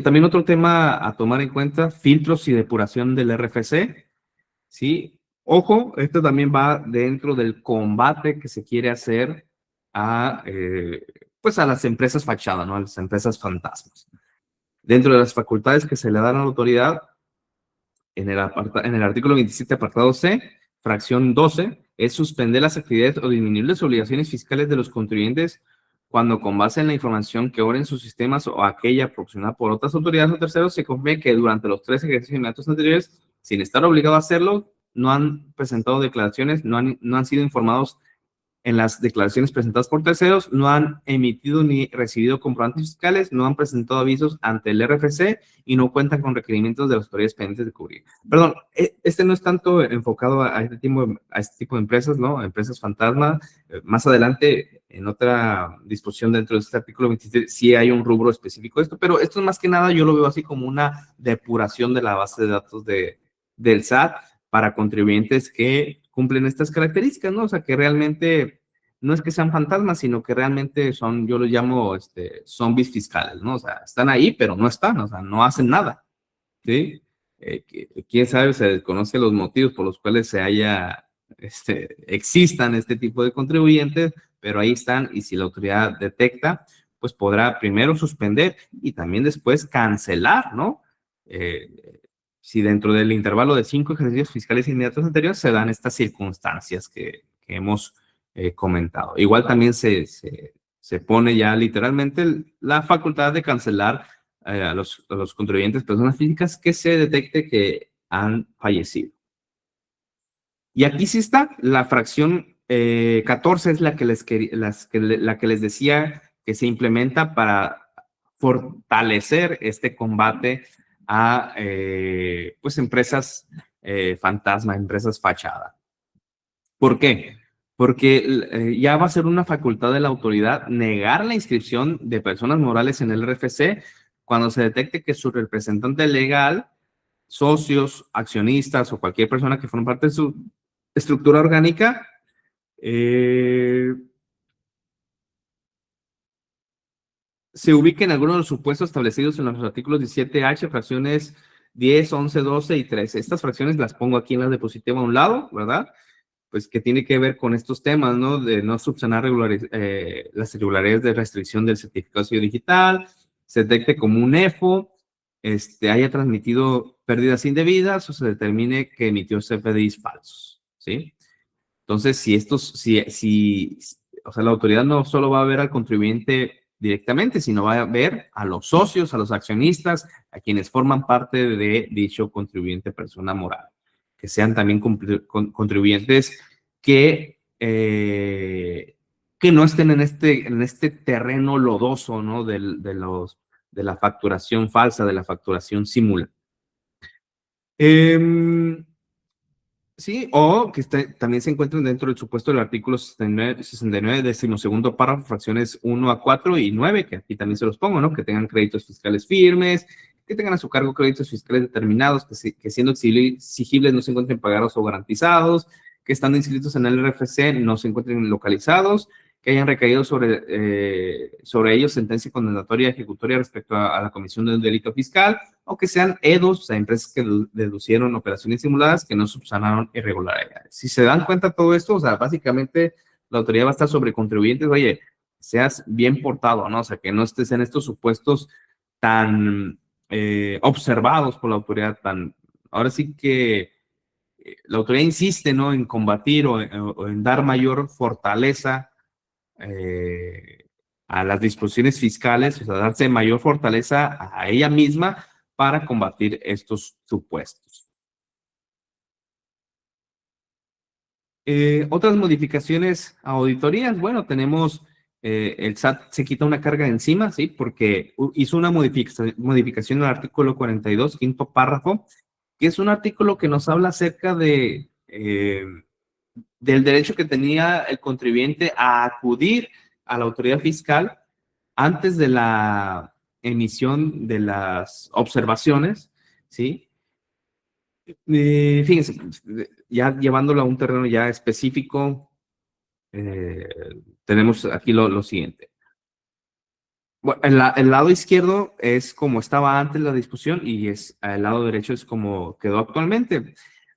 También otro tema a tomar en cuenta, filtros y depuración del RFC, ¿sí? Ojo, esto también va dentro del combate que se quiere hacer a, pues a las empresas fachada, ¿no? A las empresas fantasmas. Dentro de las facultades que se le dan a la autoridad, en el artículo 27, apartado C, fracción 12, es suspender las actividades o disminuir las obligaciones fiscales de los contribuyentes cuando con base en la información que obra en sus sistemas o aquella proporcionada por otras autoridades o terceros se confirme que durante los 3 ejercicios inmediatos anteriores, sin estar obligado a hacerlo, no han presentado declaraciones, no han sido informados en las declaraciones presentadas por terceros, no han emitido ni recibido comprobantes fiscales, no han presentado avisos ante el RFC y no cuentan con requerimientos de las autoridades pendientes de cubrir. Perdón, este no es tanto enfocado a este tipo de empresas, ¿no? Empresas fantasma. Más adelante, en otra disposición dentro de este artículo 27, sí hay un rubro específico de esto, pero esto más que nada yo lo veo así como una depuración de la base de datos del SAT para contribuyentes que cumplen estas características, ¿no? O sea, que realmente no es que sean fantasmas, sino que realmente son, yo los llamo zombies fiscales, ¿no? O sea, están ahí, pero no están, o sea, no hacen nada, ¿sí? Quién sabe, se desconoce los motivos por los cuales existan este tipo de contribuyentes, pero ahí están, y si la autoridad detecta, pues podrá primero suspender y también después cancelar, ¿no? Si dentro del intervalo de 5 ejercicios fiscales inmediatos anteriores se dan estas circunstancias que hemos comentado. Igual también se pone ya literalmente la facultad de cancelar a los contribuyentes, personas físicas, que se detecte que han fallecido. Y aquí sí está, la fracción 14 es la que les decía que se implementa para fortalecer este combate a pues empresas fantasma, empresas fachada. ¿Por qué? Porque ya va a ser una facultad de la autoridad negar la inscripción de personas morales en el RFC cuando se detecte que su representante legal, socios, accionistas o cualquier persona que forme parte de su estructura orgánica se ubique en alguno de los supuestos establecidos en los artículos 17H, fracciones 10, 11, 12 y 13. Estas fracciones las pongo aquí en las diapositiva a un lado, ¿verdad? Pues que tiene que ver con estos temas, ¿no? De no subsanar las irregularidades de restricción del certificado de sello digital, se detecte como un EFO, haya transmitido pérdidas indebidas o se determine que emitió CFDIs falsos, ¿sí? Entonces, o sea, la autoridad no solo va a ver al contribuyente directamente, sino va a ver a los socios, a los accionistas, a quienes forman parte de dicho contribuyente persona moral, que sean también contribuyentes que no estén en este terreno lodoso, ¿no? De la facturación falsa, de la facturación simulada. Sí, o que también se encuentran dentro del supuesto del artículo 69 decimosegundo párrafo, fracciones 1 a 4 y 9, que aquí también se los pongo, ¿no? Que tengan créditos fiscales firmes, que tengan a su cargo créditos fiscales determinados, que siendo exigibles no se encuentren pagados o garantizados, que estando inscritos en el RFC no se encuentren localizados, que hayan recaído sobre ellos sentencia condenatoria ejecutoria respecto a la comisión de un delito fiscal, o que sean EDOs, o sea, empresas que deducieron operaciones simuladas que no subsanaron irregularidades. Si se dan cuenta de todo esto, o sea, básicamente la autoridad va a estar sobre contribuyentes, oye, seas bien portado, ¿no? O sea, que no estés en estos supuestos tan observados por la autoridad, ahora sí que la autoridad insiste, ¿no? En combatir o en dar mayor fortaleza eh, a las disposiciones fiscales, o sea, darse mayor fortaleza a ella misma para combatir estos supuestos. Otras modificaciones a auditorías, bueno, tenemos el SAT se quita una carga de encima, ¿sí? Porque hizo una modificación al artículo 42, quinto párrafo, que es un artículo que nos habla acerca del derecho que tenía el contribuyente a acudir a la autoridad fiscal antes de la emisión de las observaciones, ¿sí? Fíjense, ya llevándolo a un terreno ya específico, tenemos aquí lo siguiente. Bueno, el lado izquierdo es como estaba antes la discusión y el lado derecho es como quedó actualmente.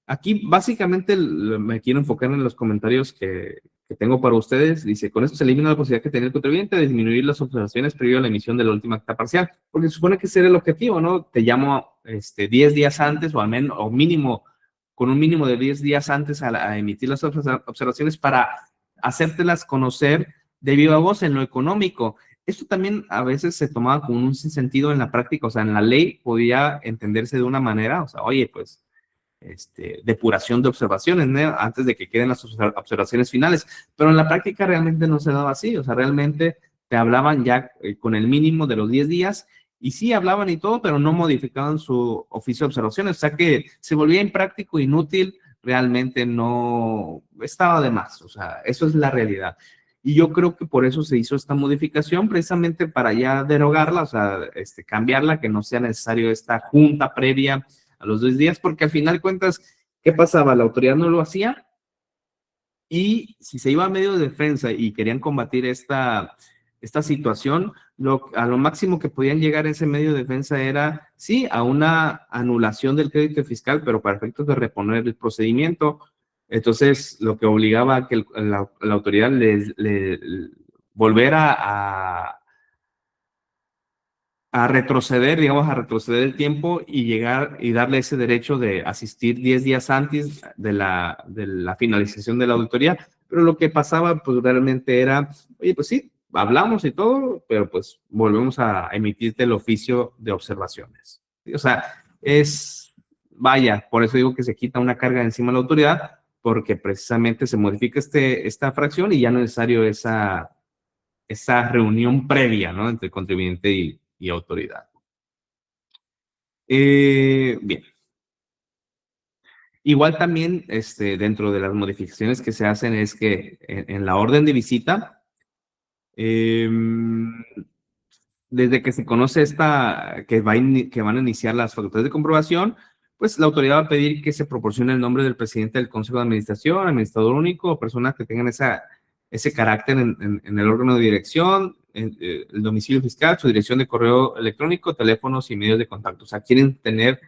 Aquí básicamente me quiero enfocar en los comentarios que tengo para ustedes. Dice, con esto se elimina la posibilidad que tenía el contribuyente de disminuir las observaciones previo a la emisión de la última acta parcial, porque se supone que ese era el objetivo, ¿no? Te llamo 10 días antes o al menos, o mínimo, con un mínimo de 10 días antes a emitir las observaciones para hacértelas conocer de viva voz en lo económico. Esto también a veces se tomaba con un sentido en la práctica, o sea, en la ley podía entenderse de una manera, o sea, oye, pues, depuración de observaciones, ¿no? Antes de que queden las observaciones finales, pero en la práctica realmente no se daba así, o sea, realmente te hablaban ya con el mínimo de los 10 días y sí hablaban y todo, pero no modificaban su oficio de observaciones, o sea que se volvía impráctico, inútil, realmente no estaba de más, o sea, eso es la realidad. Y yo creo que por eso se hizo esta modificación, precisamente para ya derogarla, o sea, cambiarla, que no sea necesario esta junta previa a los 2 días, porque al final de cuentas, ¿qué pasaba? La autoridad no lo hacía y si se iba a medio de defensa y querían combatir esta situación, a lo máximo que podían llegar a ese medio de defensa era, sí, a una anulación del crédito fiscal, pero para efectos de reponer el procedimiento. Entonces, lo que obligaba a que la autoridad volver a retroceder, digamos, a retroceder el tiempo y llegar y darle ese derecho de asistir 10 días antes de la finalización de la auditoría. Pero lo que pasaba, pues realmente era, oye, pues sí, hablamos y todo, pero pues volvemos a emitirte el oficio de observaciones. O sea, vaya, por eso digo que se quita una carga de encima de la autoridad, porque precisamente se modifica esta fracción y ya no es necesario esa reunión previa, ¿no? Entre contribuyente y autoridad. Bien. Igual también, dentro de las modificaciones que se hacen es que en la orden de visita, desde que se conoce que van a iniciar las facultades de comprobación, pues la autoridad va a pedir que se proporcione el nombre del presidente del Consejo de Administración, administrador único o personas que tengan ese carácter en el órgano de dirección, el domicilio fiscal, su dirección de correo electrónico, teléfonos y medios de contacto. O sea, quieren tener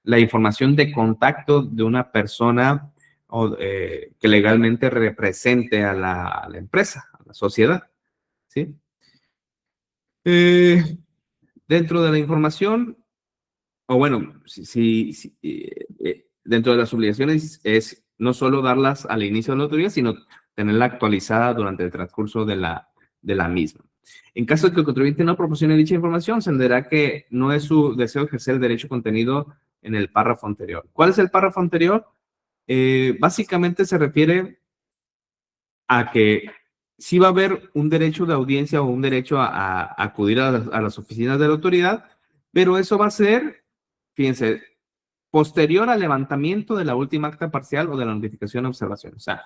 la información de contacto de una persona que legalmente represente a la empresa, a la sociedad, ¿sí? Dentro de la información, o bueno, dentro de las obligaciones es no solo darlas al inicio de la autoría, sino tenerla actualizada durante el transcurso de la misma. En caso de que el contribuyente no proporcione dicha información, se entenderá que no es su deseo ejercer el derecho contenido en el párrafo anterior. ¿Cuál es el párrafo anterior? Básicamente se refiere a que sí va a haber un derecho de audiencia o un derecho a acudir a las oficinas de la autoridad, pero eso va a ser, fíjense, posterior al levantamiento de la última acta parcial o de la notificación de observación. O sea,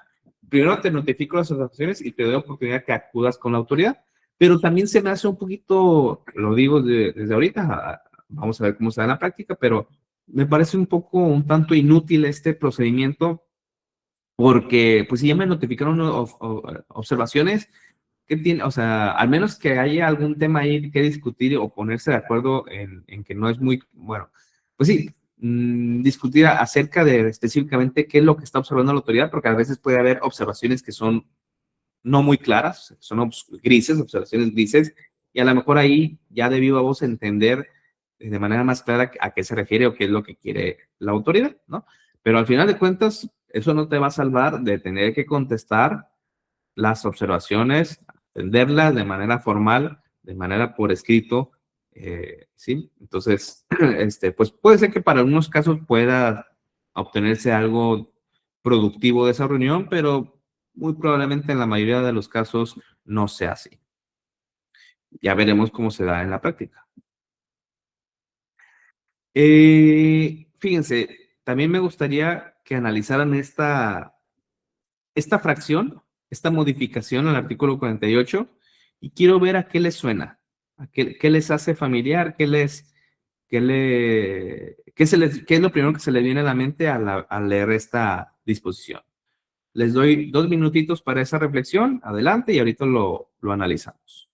primero te notifico las observaciones y te doy oportunidad que acudas con la autoridad, pero también se me hace un poquito, lo digo desde ahorita, vamos a ver cómo se da en la práctica, pero me parece un tanto inútil este procedimiento porque pues si ya me notificaron observaciones, ¿qué tiene? O sea, al menos que haya algún tema ahí que discutir o ponerse de acuerdo en que no es muy, bueno, pues sí, discutir acerca de específicamente qué es lo que está observando la autoridad, porque a veces puede haber observaciones que son no muy claras, son grises, observaciones grises, y a lo mejor ahí ya de viva voz entender de manera más clara a qué se refiere o qué es lo que quiere la autoridad, ¿no? Pero al final de cuentas, eso no te va a salvar de tener que contestar las observaciones, atenderlas de manera formal, de manera por escrito, ¿sí? Entonces, pues puede ser que para algunos casos pueda obtenerse algo productivo de esa reunión, pero muy probablemente en la mayoría de los casos no sea así. Ya veremos cómo se da en la práctica. Fíjense, también me gustaría que analizaran esta fracción, esta modificación al artículo 48, y quiero ver a qué les suena, qué les hace familiar, qué es lo primero que se les viene a la mente al leer esta disposición. Les doy 2 minutitos para esa reflexión, adelante, y ahorita lo analizamos.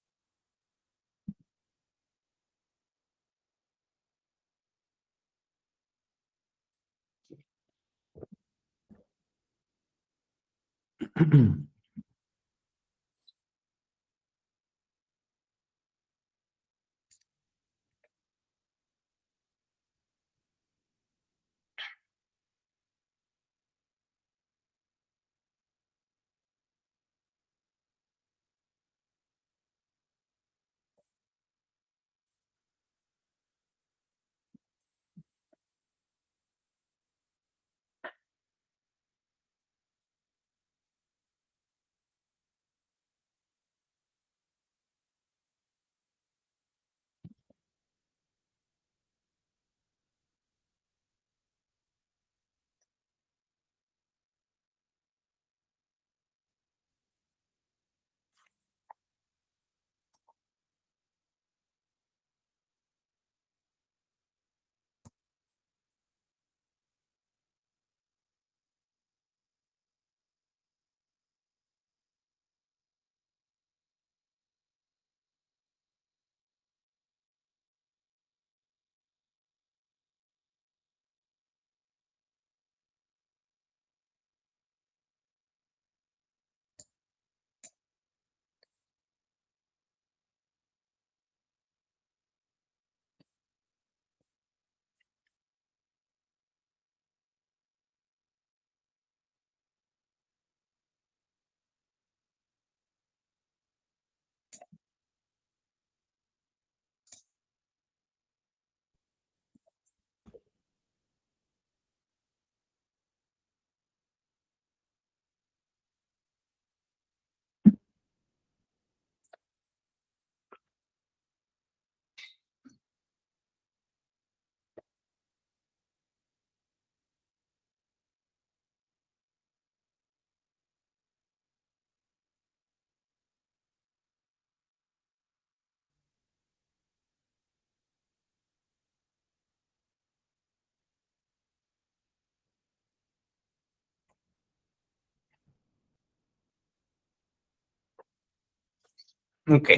Ok,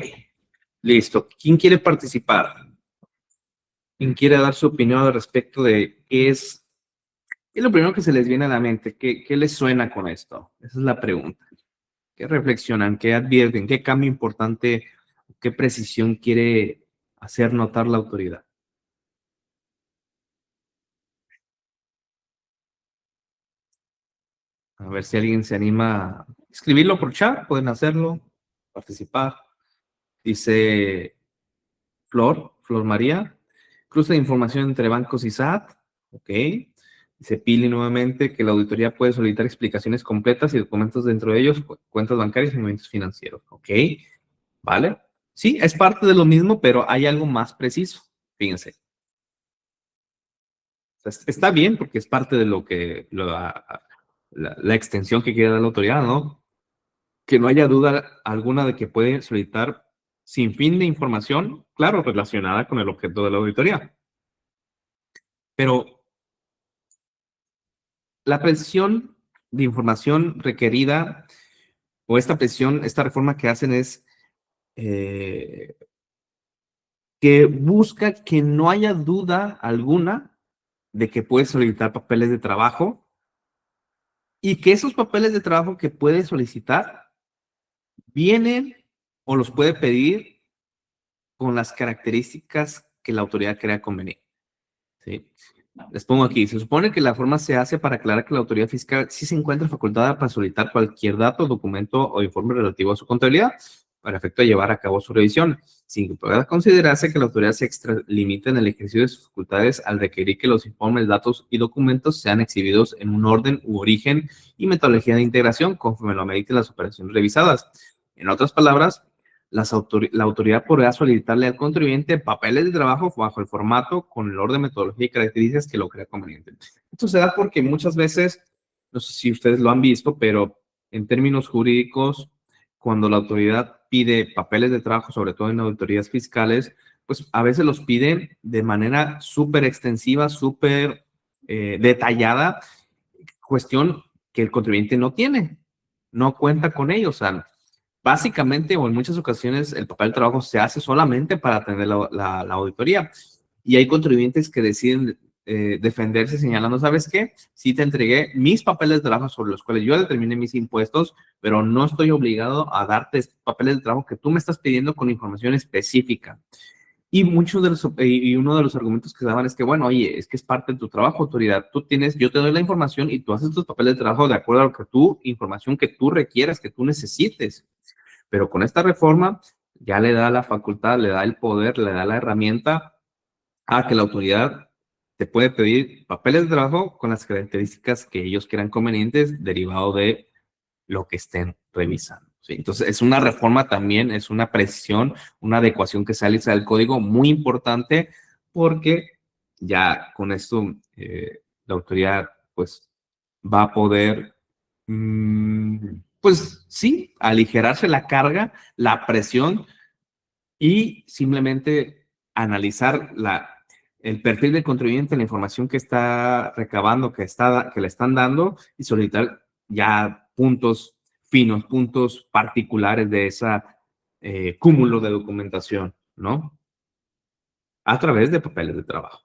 listo. ¿Quién quiere participar? ¿Quién quiere dar su opinión al respecto de qué es lo primero que se les viene a la mente? ¿Qué les suena con esto? Esa es la pregunta. ¿Qué reflexionan? ¿Qué advierten? ¿Qué cambio importante, qué precisión quiere hacer notar la autoridad? A ver si alguien se anima a escribirlo por chat, pueden hacerlo, participar. Dice Flor María, cruce de información entre bancos y SAT, ok. Dice Pili nuevamente que la auditoría puede solicitar explicaciones completas y documentos dentro de ellos, cuentas bancarias y movimientos financieros, ok. ¿Vale? Sí, es parte de lo mismo, pero hay algo más preciso. Fíjense. Está bien porque es parte de lo que la extensión que quiere dar la autoridad, ¿no? Que no haya duda alguna de que puede solicitar sin fin de información, claro, relacionada con el objeto de la auditoría. Pero la presión de información requerida o esta presión, esta reforma que hacen es eh, que busca que no haya duda alguna de que puede solicitar papeles de trabajo y que esos papeles de trabajo que puede solicitar vienen o los puede pedir con las características que la autoridad crea conveniente. ¿Sí? Les pongo aquí, se supone que la forma se hace para aclarar que la autoridad fiscal sí se encuentra facultada para solicitar cualquier dato, documento o informe relativo a su contabilidad para efecto de llevar a cabo su revisión, sin que pueda considerarse que la autoridad se extralimite en el ejercicio de sus facultades al requerir que los informes, datos y documentos sean exhibidos en un orden u origen y metodología de integración conforme lo ameriten las operaciones revisadas. En otras palabras, la autoridad podrá solicitarle al contribuyente papeles de trabajo bajo el formato con el orden, metodología y características que lo crea conveniente. Esto se da porque muchas veces, no sé si ustedes lo han visto, pero en términos jurídicos, cuando la autoridad pide papeles de trabajo, sobre todo en auditorías fiscales, pues a veces los piden de manera súper extensiva, súper detallada, cuestión que el contribuyente no tiene, no cuenta con ellos. O sea, básicamente o en muchas ocasiones el papel de trabajo se hace solamente para atender la auditoría y hay contribuyentes que deciden defenderse señalando, ¿sabes qué? Sí te entregué mis papeles de trabajo sobre los cuales yo determiné mis impuestos, pero no estoy obligado a darte papeles de trabajo que tú me estás pidiendo con información específica. Y muchos de los, y uno de los argumentos que se daban es que, bueno, oye, es que es parte de tu trabajo, autoridad. Tú tienes, yo te doy la información y tú haces tus papeles de trabajo de acuerdo a lo que tú, información que tú requieras, que tú necesites. Pero con esta reforma ya le da la facultad, le da el poder, le da la herramienta a que la autoridad te puede pedir papeles de trabajo con las características que ellos quieran convenientes derivado de lo que estén revisando. ¿Sí? Entonces, es una reforma también, es una precisión, una adecuación que sale del código muy importante porque ya con esto la autoridad pues va a poder, pues sí, aligerarse la carga, la presión y simplemente analizar el perfil del contribuyente, la información que está recabando, que le están dando y solicitar ya puntos finos, puntos particulares de esa cúmulo de documentación, ¿no? A través de papeles de trabajo.